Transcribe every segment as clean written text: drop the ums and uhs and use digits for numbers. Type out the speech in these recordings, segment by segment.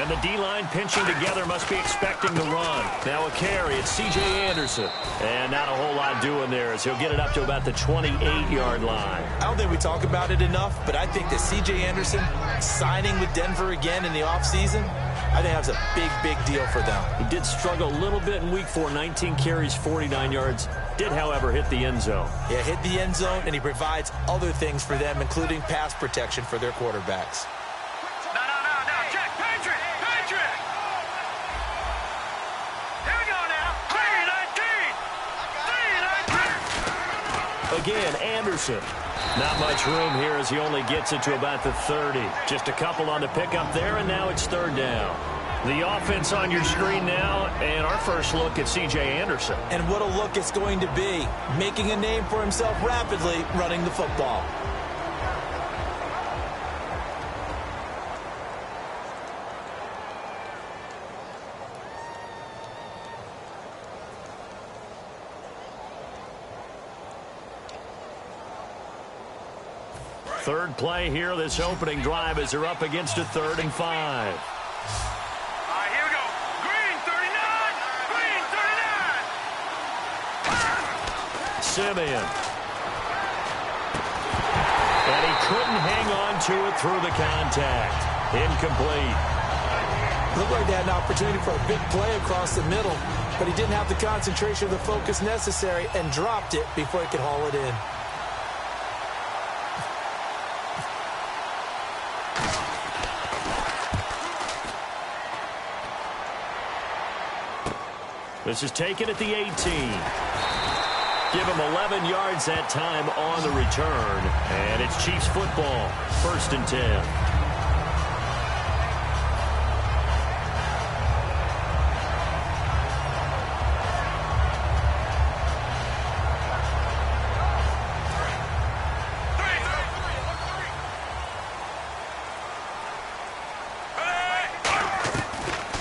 And the D-line pinching together must be expecting the run. Now a carry. It's C.J. Anderson. And not a whole lot doing there as he'll get it up to about the 28-yard line. I don't think we talk about it enough, but I think that C.J. Anderson signing with Denver again in the offseason, I think that was a big, big deal for them. He did struggle a little bit in week 4, 19 carries, 49 yards. Did, however, hit the end zone. Yeah, hit the end zone, and he provides other things for them, including pass protection for their quarterbacks. Again, Anderson. Not much room here as he only gets it to about the 30. Just a couple on the pickup there, and now it's third down. The offense on your screen now, and our first look at C.J. Anderson. And what a look it's going to be, making a name for himself rapidly running the football. Third play here, this opening drive as they're up against a 3rd and 5. All right, here we go. Green 39. Green 39. Simeon. And he couldn't hang on to it through the contact. Incomplete. Looked like they had an opportunity for a big play across the middle, but he didn't have the concentration or the focus necessary and dropped it before he could haul it in. This is taken at the 18. Give him 11 yards that time on the return. And it's Chiefs football, 1st and 10.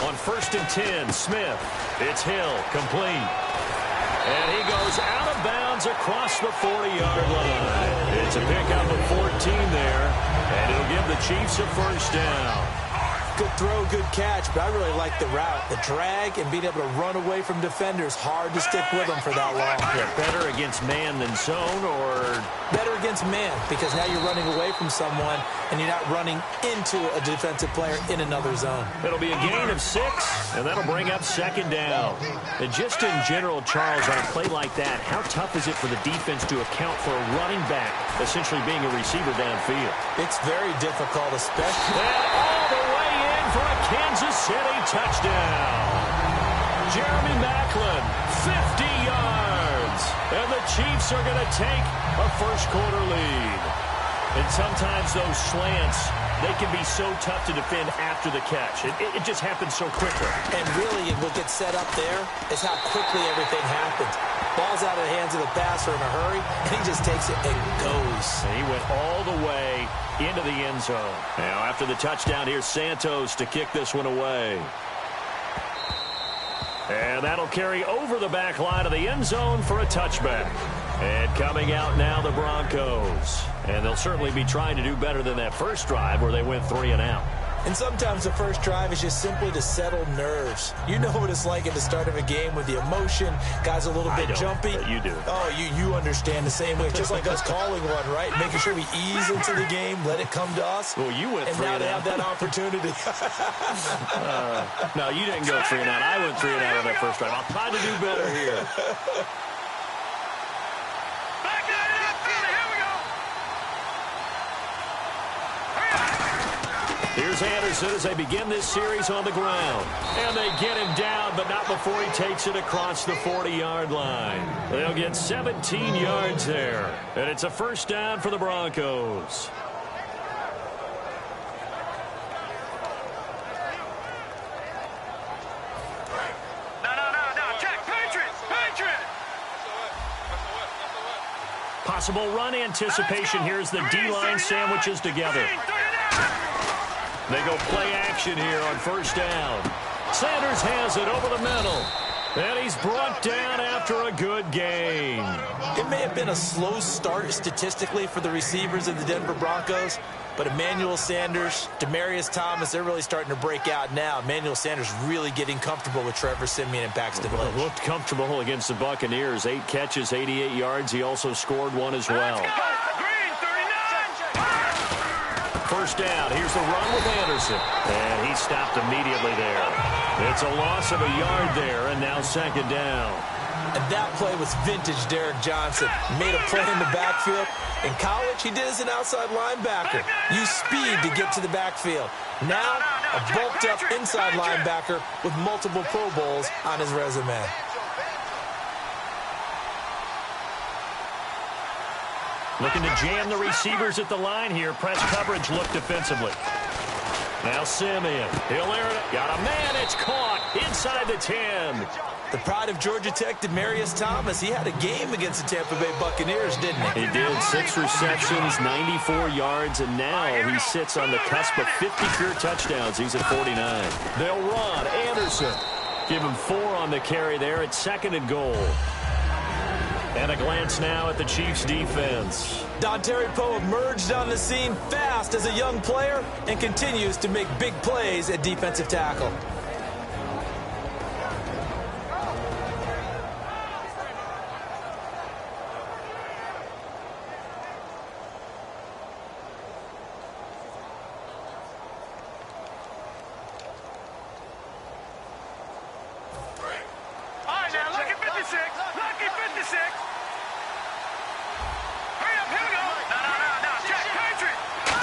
On 1st and 10, Smith. It's Hill, complete. And he goes out of bounds across the 40-yard line. It's a pickup of 14 there, and it'll give the Chiefs a first down. Good throw, good catch, but I really like the route. The drag and being able to run away from defenders, hard to stick with them for that long. Yeah, better against man than zone, or? Better against man, because now you're running away from someone, and you're not running into a defensive player in another zone. It'll be a gain of 6, and that'll bring up 2nd down. And just in general, Charles, on a play like that, how tough is it for the defense to account for a running back essentially being a receiver downfield? It's very difficult, especially. And all the way in for a Kansas City touchdown. Jeremy Maclin, 50 yards. And the Chiefs are going to take a first-quarter lead. And sometimes those slants, they can be so tough to defend after the catch. It just happens so quickly. And really, what gets set up there is how quickly everything happens. Ball's out of the hands of the passer in a hurry, and he just takes it and goes. And he went all the way into the end zone. Now, after the touchdown, here's Santos to kick this one away. And that'll carry over the back line of the end zone for a touchback. And coming out now, the Broncos. And they'll certainly be trying to do better than that first drive where they went 3 and out. And sometimes the first drive is just simply to settle nerves. You know what it's like at the start of a game with the emotion. Guys a little bit jumpy. But you do. Oh, you understand the same way. It's just like us calling one, right? Making sure we ease into the game, let it come to us. Well, you went 3 and out. And now they have that opportunity. No, you didn't go 3 and out. I went 3 and out on that first drive. I'll try to do better here. Here's Anderson as they begin this series on the ground. And they get him down, but not before he takes it across the 40-yard line. They'll get 17 yards there. And it's a first down for the Broncos. No. Check. Patriot. Possible run anticipation here as the D-line sandwiches together. They go play action here on first down. Sanders has it over the middle. And he's brought down after a good gain. It may may have been a slow start statistically for the receivers of the Denver Broncos, but Emmanuel Sanders, Demaryius Thomas, they're really starting to break out now. Emmanuel Sanders really getting comfortable with Trevor Siemian and Paxton Lynch. Looked comfortable against the Buccaneers. 8 catches, 88 yards. He also scored one as well. Green, 39. First down. Here's the run with Anderson. And he stopped immediately there. It's a loss of a yard there, and now second down. And that play was vintage Derek Johnson. Made a play in the backfield. In college, he did as an outside linebacker. Used speed to get to the backfield. Now, a bulked-up inside linebacker with multiple Pro Bowls on his resume. Looking to jam the receivers at the line here. Press coverage look defensively. Now Siemian. He'll air it. Got a man. It's caught inside the 10. The pride of Georgia Tech, Demaryius Thomas, he had a game against the Tampa Bay Buccaneers, didn't he? He did. 6 receptions, 94 yards, and now he sits on the cusp of 50 career touchdowns. He's at 49. They'll run. Anderson. Give him 4 on the carry there at 2nd and goal. And a glance now at the Chiefs' defense. Dontari Poe emerged on the scene fast as a young player and continues to make big plays at defensive tackle.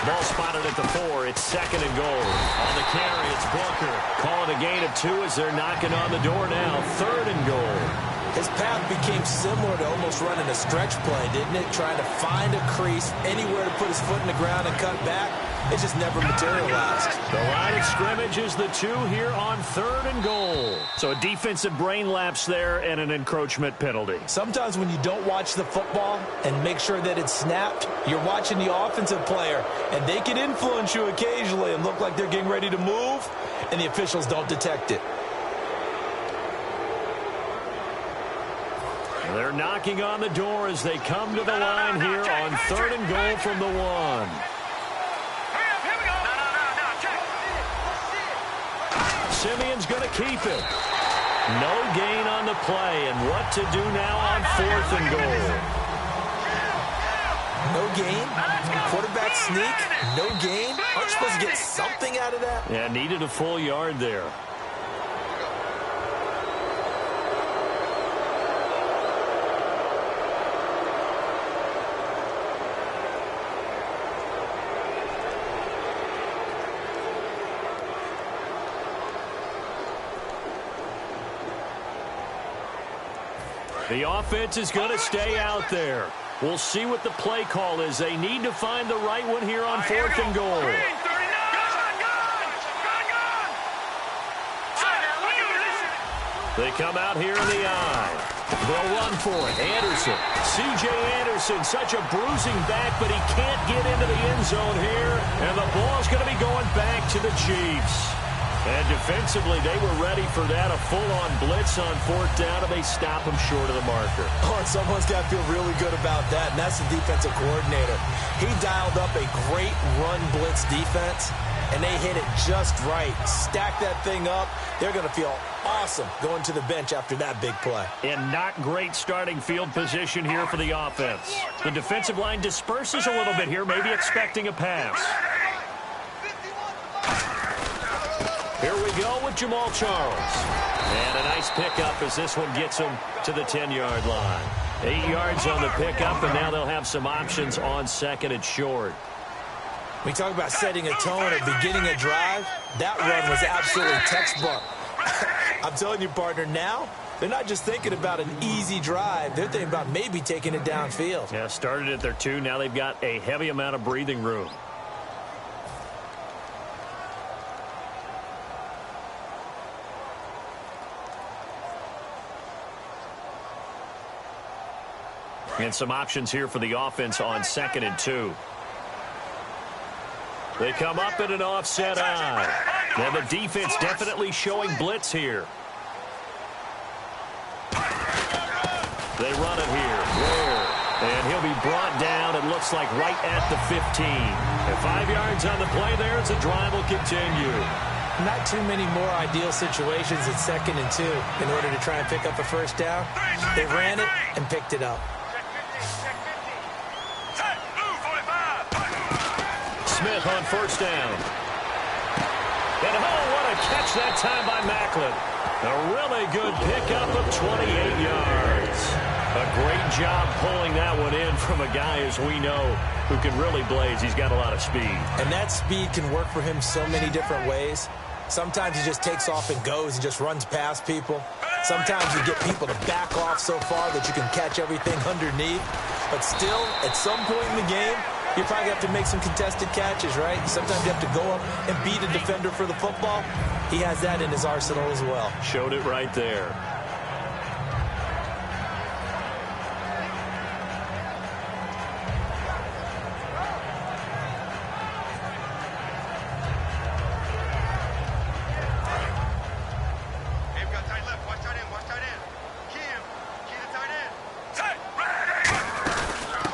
Ball spotted at the 4. It's 2nd and goal. On the carry, it's Booker. Calling a gain of 2 as they're knocking on the door now. 3rd and goal. His path became similar to almost running a stretch play, didn't it? Trying to find a crease, anywhere to put his foot in the ground and cut back. It just never materialized. The line of scrimmage is the 2 here on 3rd and goal. So a defensive brain lapse there and an encroachment penalty. Sometimes when you don't watch the football and make sure that it's snapped, you're watching the offensive player, and they can influence you occasionally and look like they're getting ready to move, and the officials don't detect it. They're knocking on the door as they come to the line here on 3rd and goal from the 1. Simeon's going to keep it. No gain on the play, and what to do now on 4th and goal. No gain? Quarterback sneak? No gain? Aren't you supposed to get something out of that? Yeah, needed a full yard there. The offense is going to stay out there. We'll see what the play call is. They need to find the right one here on 4th and goal. They come out here in the eye. They'll run for it. Anderson. C.J. Anderson, such a bruising back, but he can't get into the end zone here. And the ball's going to be going back to the Chiefs. And defensively, they were ready for that, a full-on blitz on 4th down, and they stop him short of the marker. Oh, and someone's got to feel really good about that, and that's the defensive coordinator. He dialed up a great run blitz defense, and they hit it just right. Stack that thing up. They're going to feel awesome going to the bench after that big play. And not great starting field position here for the offense. The defensive line disperses a little bit here, maybe expecting a pass. Here we go with Jamal Charles. And a nice pickup as this one gets him to the 10-yard line. 8 yards on the pickup, and now they'll have some options on 2nd and short. We talk about setting a tone at beginning a drive. That run was absolutely textbook. I'm telling you, partner, now they're not just thinking about an easy drive. They're thinking about maybe taking it downfield. Yeah, started at their 2. Now they've got a heavy amount of breathing room. And some options here for the offense on 2nd and 2. They come up in an offset eye. And the defense definitely showing blitz here. They run it here. Ware And he'll be brought down, it looks like, right at the 15. And 5 yards on the play there as the drive will continue. Not too many more ideal situations at 2nd and 2 in order to try and pick up a first down. They ran it and picked it up. Smith on first down. And oh, what a catch that time by Macklin. A really good pickup of 28 yards. A great job pulling that one in from a guy, as we know, who can really blaze. He's got a lot of speed. And that speed can work for him so many different ways. Sometimes he just takes off and goes and just runs past people. Sometimes you get people to back off so far that you can catch everything underneath. But still, at some point in the game, you probably have to make some contested catches, right? Sometimes you have to go up and beat a defender for the football. He has that in his arsenal as well. Showed it right there.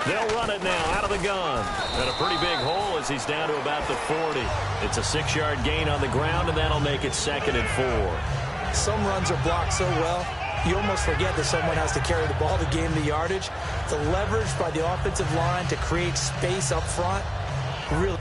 They'll run it now out of the gun. And a pretty big hole as he's down to about the 40. It's a 6-yard gain on the ground, and that'll make it 2nd and 4. Some runs are blocked so well, you almost forget that someone has to carry the ball to gain the yardage. The leverage by the offensive line to create space up front, really.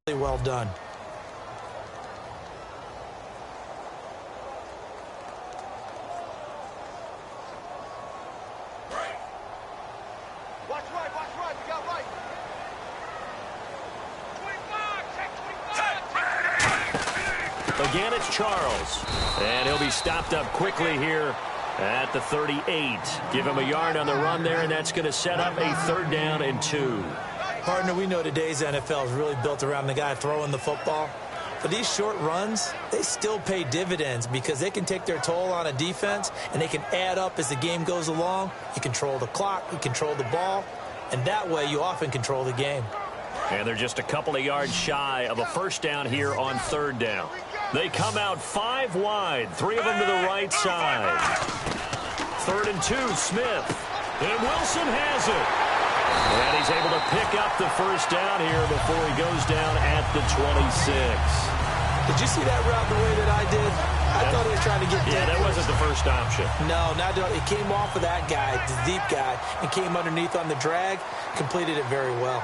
Well done. Watch right, we got right. 25, Again, it's Charles. And he'll be stopped up quickly here at the 38. Give him a yard on the run there, and that's going to set up a 3rd down and 2. Partner, we know today's NFL is really built around the guy throwing the football. But these short runs, they still pay dividends because they can take their toll on a defense, and they can add up as the game goes along. You control the clock, you control the ball, and that way you often control the game. And they're just a couple of yards shy of a first down here on 3rd down. They come out 5 wide, 3 of them to the right side. 3rd and 2, Smith. And Wilson has it. And he's able to pick up the first down here before he goes down at the 26. Did you see that route the way that I did? I thought he was trying to get deep. Yeah, that wasn't the first option. No, not at all. It came off of that guy, the deep guy, and came underneath on the drag, completed it very well.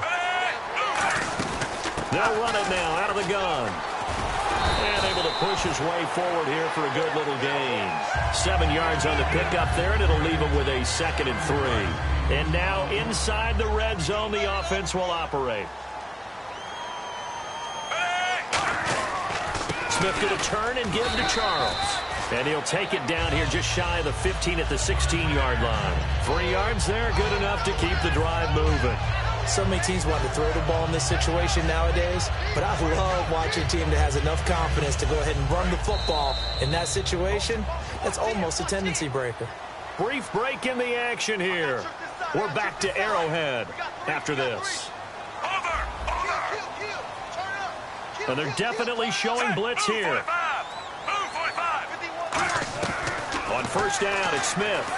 They'll run it now out of the gun. And able to push his way forward here for a good little gain. 7 yards on the pickup there, and it'll leave him with a 2nd and 3. And now inside the red zone, the offense will operate. Smith going to turn and give to Charles. And he'll take it down here just shy of the 15 at the 16-yard line. 3 yards there, good enough to keep the drive moving. So many teams want to throw the ball in this situation nowadays, but I love watching a team that has enough confidence to go ahead and run the football. In that situation, that's almost a tendency breaker. Brief break in the action here. We're back to Arrowhead after this. And they're definitely showing blitz here. On first down, it's Smith.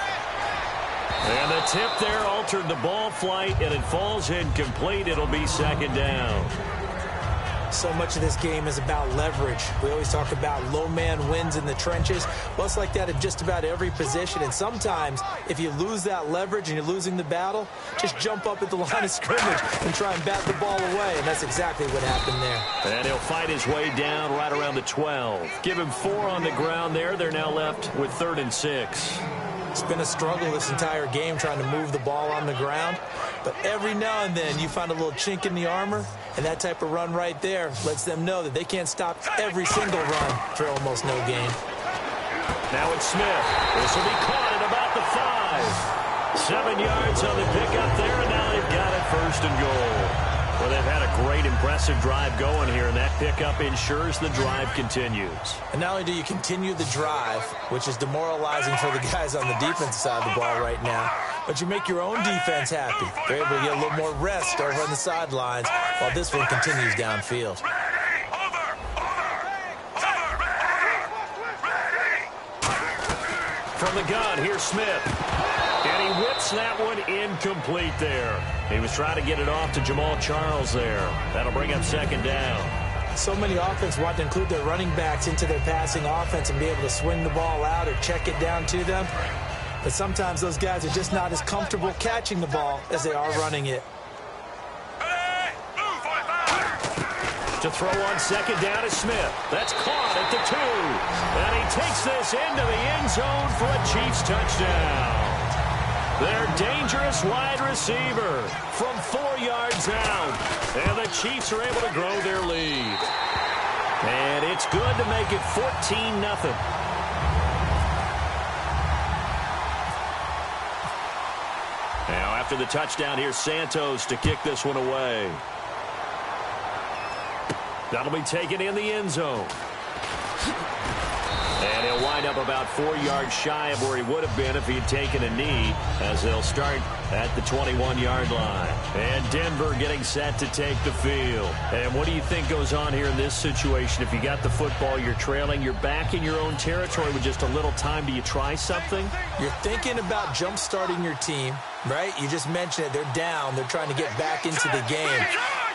And the tip there altered the ball flight, and it falls incomplete. It'll be 2nd down. So much of this game is about leverage. We always talk about low man wins in the trenches. Well, it's like that at just about every position. And sometimes, if you lose that leverage and you're losing the battle, just jump up at the line of scrimmage and try and bat the ball away. And that's exactly what happened there. And he'll fight his way down right around the 12. Give him 4 on the ground there. They're now left with 3rd and 6. It's been a struggle this entire game trying to move the ball on the ground. But every now and then you find a little chink in the armor, and that type of run right there lets them know that they can't stop every single run for almost no gain. Now it's Smith. This will be caught at about the 5. 7 yards on the pickup there, and now they've got it 1st and goal. Well, they've had a great, impressive drive going here, and that pickup ensures the drive continues. And not only do you continue the drive, which is demoralizing for the guys on the defensive side of the ball right now, but you make your own defense happy. They're able to get a little more rest over on the sidelines while this one continues downfield. From the gun, here's Smith. And he whips that one incomplete there. He was trying to get it off to Jamal Charles there. That'll bring up 2nd down. So many offenses want to include their running backs into their passing offense and be able to swing the ball out or check it down to them. But sometimes those guys are just not as comfortable catching the ball as they are running it. To throw on 2nd down is Smith. That's caught at the 2. And he takes this into the end zone for a Chiefs touchdown. Their dangerous wide receiver from 4 yards out. And the Chiefs are able to grow their lead. And it's good to make it 14-0. Now after the touchdown, here's Santos to kick this one away. That'll be taken in the end zone. And he'll wind up about 4 yards shy of where he would have been if he had taken a knee, as they'll start at the 21-yard line. And Denver getting set to take the field. And what do you think goes on here in this situation? If you got the football, you're trailing, you're back in your own territory with just a little time. Do you try something? You're thinking about jump-starting your team, right? You just mentioned it. They're down. They're trying to get back into the game.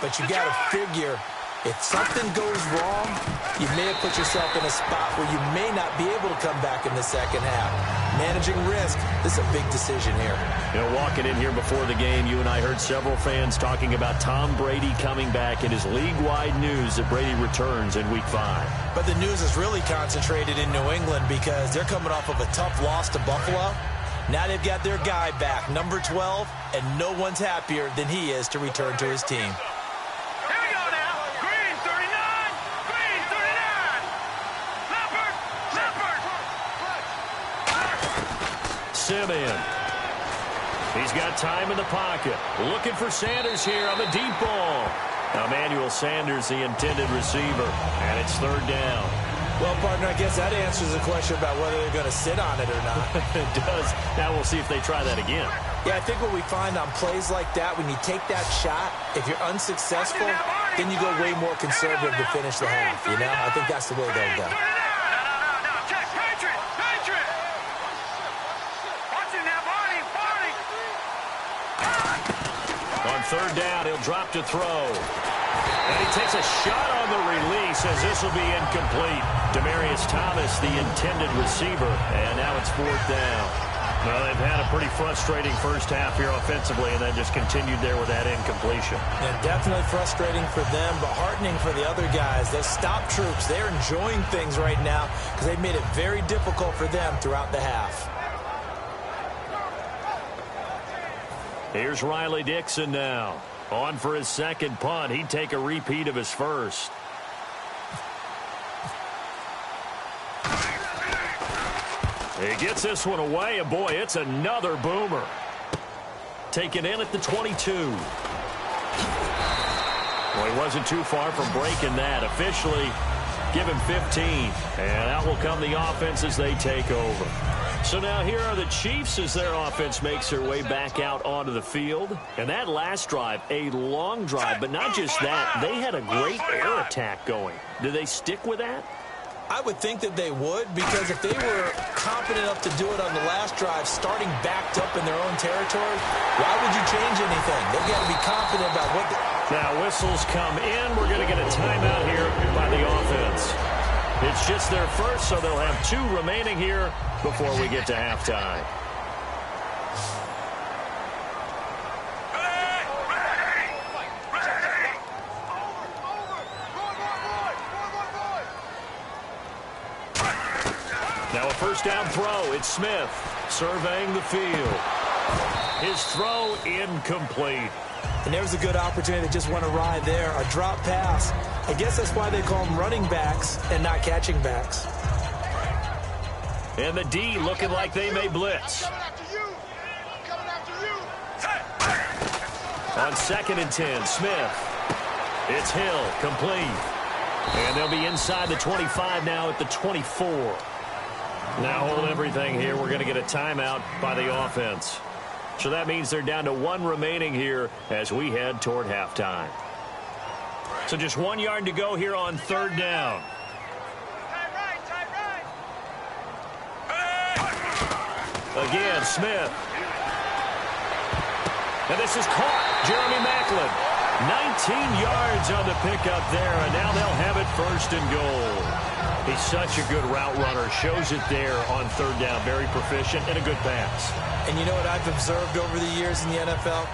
But you got to figure, if something goes wrong, you may have put yourself in a spot where you may not be able to come back in the second half. Managing risk, this is a big decision here. You know, walking in here before the game, you and I heard several fans talking about Tom Brady coming back. It is league-wide news that Brady returns in Week 5. But the news is really concentrated in New England because they're coming off of a tough loss to Buffalo. Now they've got their guy back, number 12, and no one's happier than he is to return to his team. Simeon. He's got time in the pocket. Looking for Sanders here on the deep ball. Emmanuel Sanders, the intended receiver, and it's 3rd down. Well, partner, I guess that answers the question about whether they're going to sit on it or not. It does. Now we'll see if they try that again. Yeah, I think what we find on plays like that, when you take that shot, if you're unsuccessful, then you go way more conservative to finish the half, you know? I think that's the way they'll go. On 3rd down, he'll drop to throw. And he takes a shot on the release as this will be incomplete. Demaryius Thomas, the intended receiver, and now it's 4th down. Well, they've had a pretty frustrating first half here offensively, and then just continued there with that incompletion. Yeah, definitely frustrating for them, but heartening for the other guys. Those stop troops, they're enjoying things right now because they've made it very difficult for them throughout the half. Here's Riley Dixon now. On for his 2nd punt. He'd take a repeat of his first. He gets this one away, and boy, it's another boomer. Taken in at the 22. Well, he wasn't too far from breaking that. Officially, give him 15. And out will come the offense as they take over. So now here are the Chiefs as their offense makes their way back out onto the field. And that last drive, a long drive, but not just that. They had a great air attack going. Do they stick with that? I would think that they would, because if they were confident enough to do it on the last drive, starting backed up in their own territory, why would you change anything? They've got to be confident about Now whistles come in. We're going to get a timeout here by the offense. It's just their first, so they'll have 2 remaining here before we get to halftime. Now a first down throw. It's Smith surveying the field. His throw incomplete. And there's a good opportunity to just want to ride there. A drop pass. I guess that's why they call them running backs and not catching backs. And the D looking like they may blitz. On 2nd and 10, Smith. It's Hill, complete. And they'll be inside the 25 now at the 24. Now hold everything here. We're going to get a timeout by the offense. So that means they're down to 1 remaining here as we head toward halftime. So just 1 yard to go here on 3rd down. Again, Smith. And this is caught. Jeremy Maclin. 19 yards on the pickup there, and now they'll have it 1st and goal. He's such a good route runner. Shows it there on 3rd down. Very proficient and a good pass. And you know what I've observed over the years in the NFL?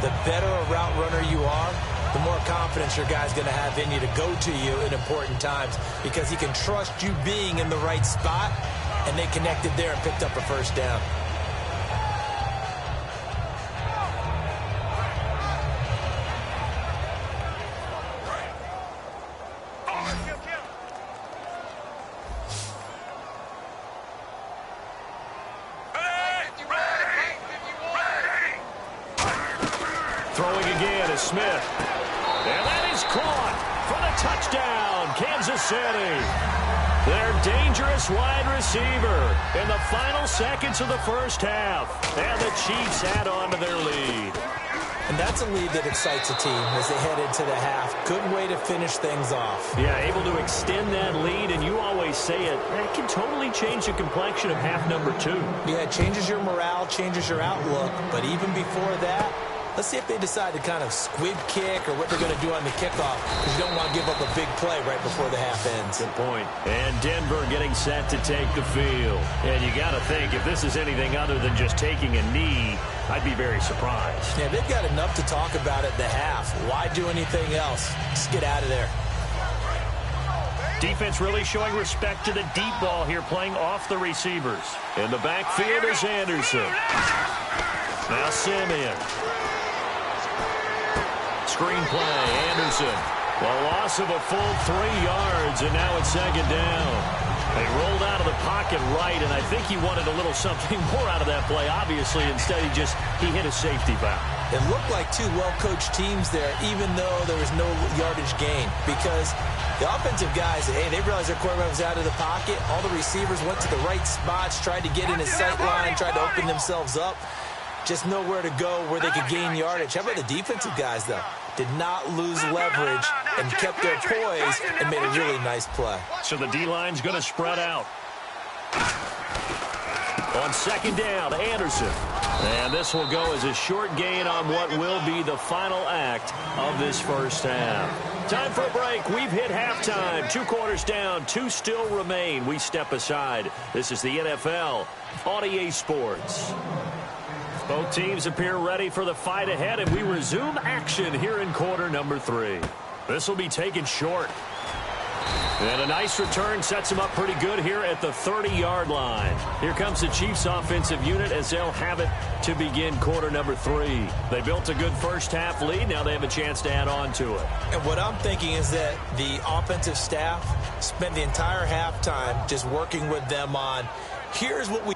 The better a route runner you are, the more confidence your guy's going to have in you to go to you in important times because he can trust you being in the right spot, and they connected there and picked up a 1st down. Throwing again is Smith. And that is caught for the touchdown, Kansas City. Their dangerous wide receiver in the final seconds of the 1st half. And the Chiefs add on to their lead. And that's a lead that excites a team as they head into the half. Good way to finish things off. Yeah, able to extend that lead, and you always say it can totally change the complexion of half number 2. Yeah, it changes your morale, changes your outlook. But even before that, let's see if they decide to kind of squib kick or what they're going to do on the kickoff, because you don't want to give up a big play right before the half ends. Good point. And Denver getting set to take the field. And you got to think, if this is anything other than just taking a knee, I'd be very surprised. Yeah, they've got enough to talk about at the half. Why do anything else? Just get out of there. Defense really showing respect to the deep ball here, playing off the receivers. In the backfield is Anderson. Now Simeon. Screen play, Anderson. The loss of a full 3 yards, and now it's 2nd down. They rolled out of the pocket right, and I think he wanted a little something more out of that play, obviously. Instead, he hit a safety foul. It looked like 2 well-coached teams there, even though there was no yardage gain, because the offensive guys, hey, they realized their quarterback was out of the pocket. All the receivers went to the right spots, tried to get in his sight line, tried to open themselves up. Just nowhere to go where they could gain yardage. How about the defensive guys, though? Did not lose leverage and kept their poise and made a really nice play. So the D-line's going to spread out. On 2nd down, Anderson. And this will go as a short gain on what will be the final act of this 1st half. Time for a break. We've hit halftime. 2 quarters down. 2 still remain. We step aside. This is the NFL on EA Sports. Both teams appear ready for the fight ahead, and we resume action here in quarter number 3. This will be taken short. And a nice return sets them up pretty good here at the 30-yard line. Here comes the Chiefs offensive unit as they'll have it to begin quarter number 3. They built a good 1st half lead. Now they have a chance to add on to it. And what I'm thinking is that the offensive staff spent the entire halftime just working with them on, here's what we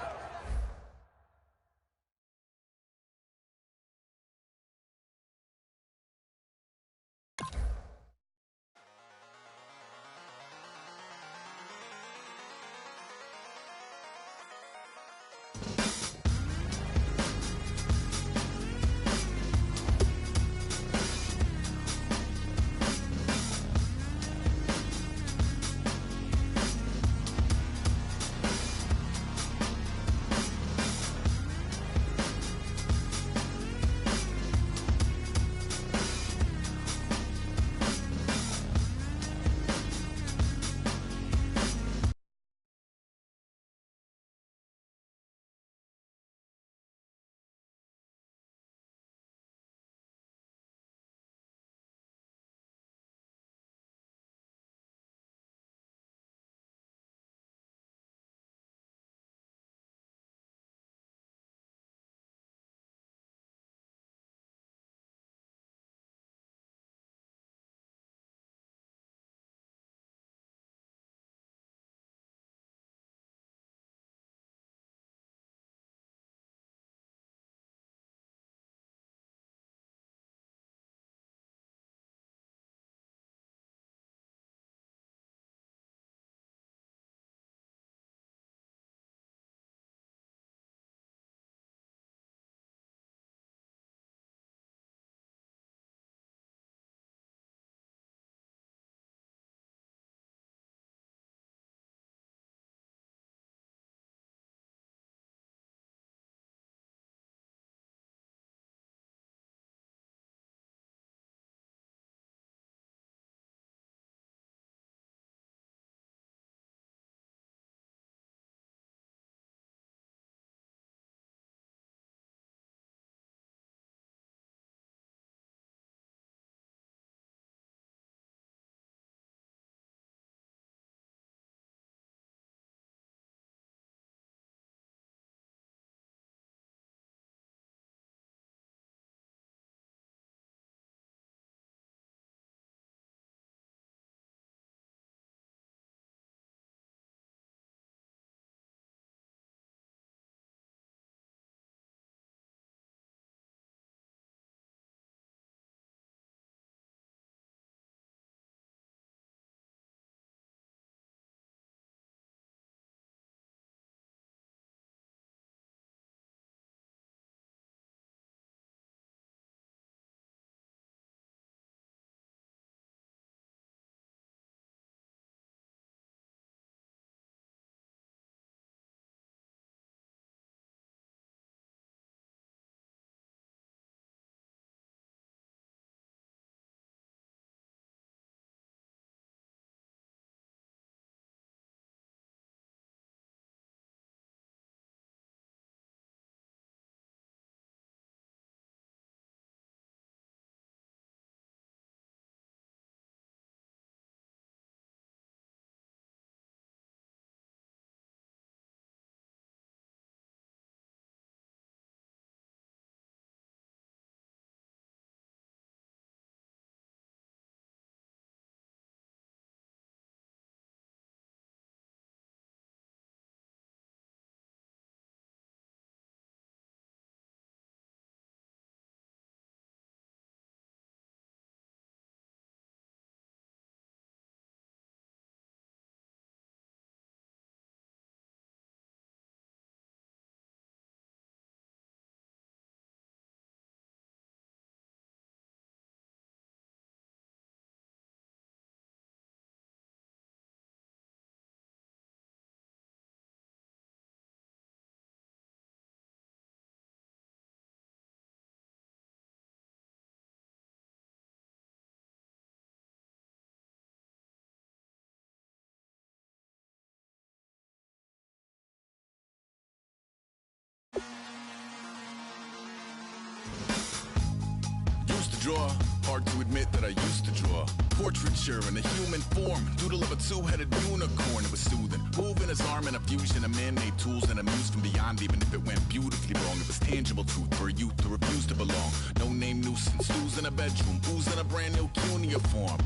hard to admit that I used to draw portraiture in a human form, doodle of a two-headed unicorn. It was soothing, moving his arm in a fusion of man-made tools and a muse from beyond. Even if it went beautifully wrong, it was tangible truth for a youth to refuse to belong. No name nuisance, who's in a bedroom, who's in a brand new cuneiform.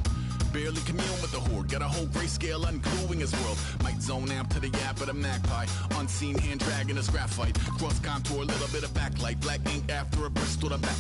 Barely commune with the horde, got a whole grayscale ungluing his world. Might zone amp to the yap of the magpie, unseen hand dragging his graphite. Cross contour, little bit of backlight, black ink after a Bristol to back.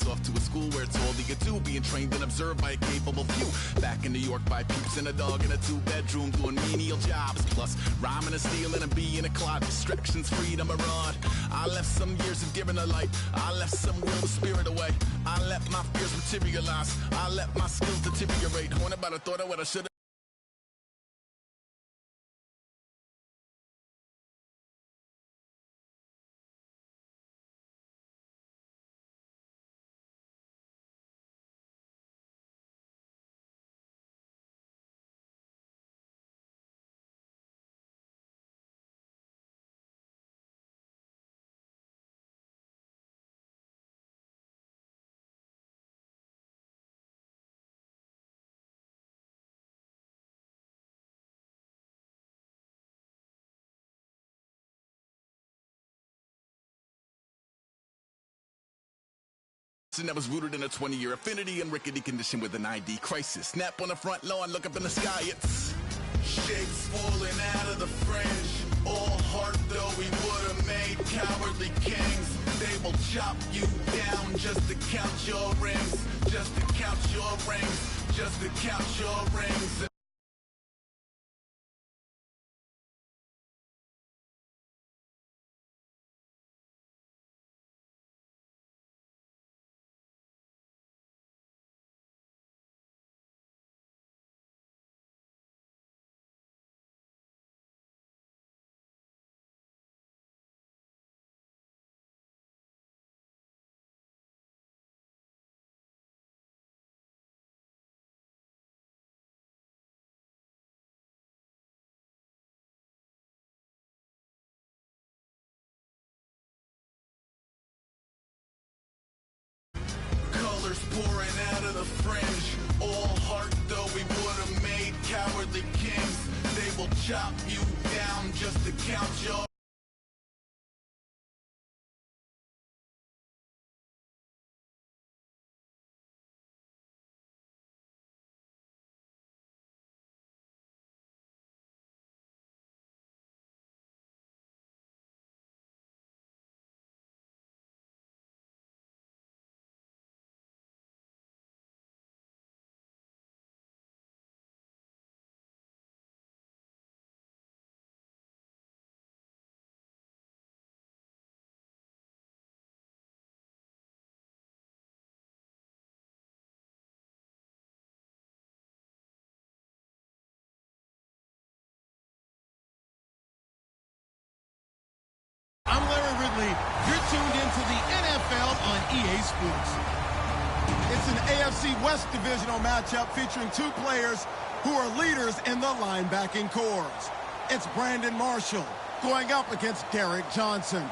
Off to a school where it's all you could do, being trained and observed by a capable few. Back in New York by peeps and a dog in a two-bedroom doing menial jobs, plus rhyming and stealing and being a clod. Distractions, freedom, a rod. I left some years of giving a light. I left some will the spirit away. I let my fears materialize. I let my skills deteriorate. Horn about a thought of what I should have. That was rooted in a 20-year affinity and rickety condition with an ID crisis. Snap on the front lawn, look up in the sky, it's shapes falling out of the fringe. All heart though we would have made cowardly kings. They will chop you down just to count your rings. Just to count your rings. Just to count your rings. Pouring out of the fringe. All heart though we would have made cowardly kings. They will chop you down just to count your You're tuned into the NFL on EA Sports. It's an AFC West divisional matchup featuring two players who are leaders in the linebacking corps. It's Brandon Marshall going up against Derek Johnson.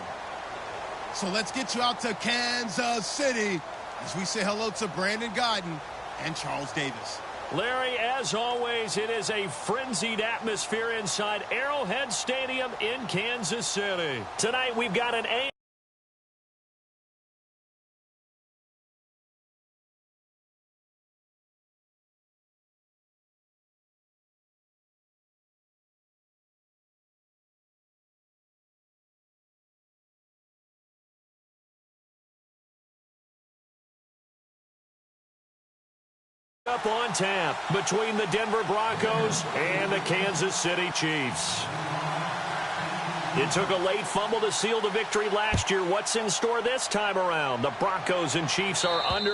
So let's get you out to Kansas City as we say hello to Brandon Gaudin and Charles Davis. Larry, as always, it is a frenzied atmosphere inside Arrowhead Stadium in Kansas City. Tonight, we've got an up on tap between the Denver Broncos and the Kansas City Chiefs. It took a late fumble to seal the victory last year. What's in store this time around? The Broncos and Chiefs are under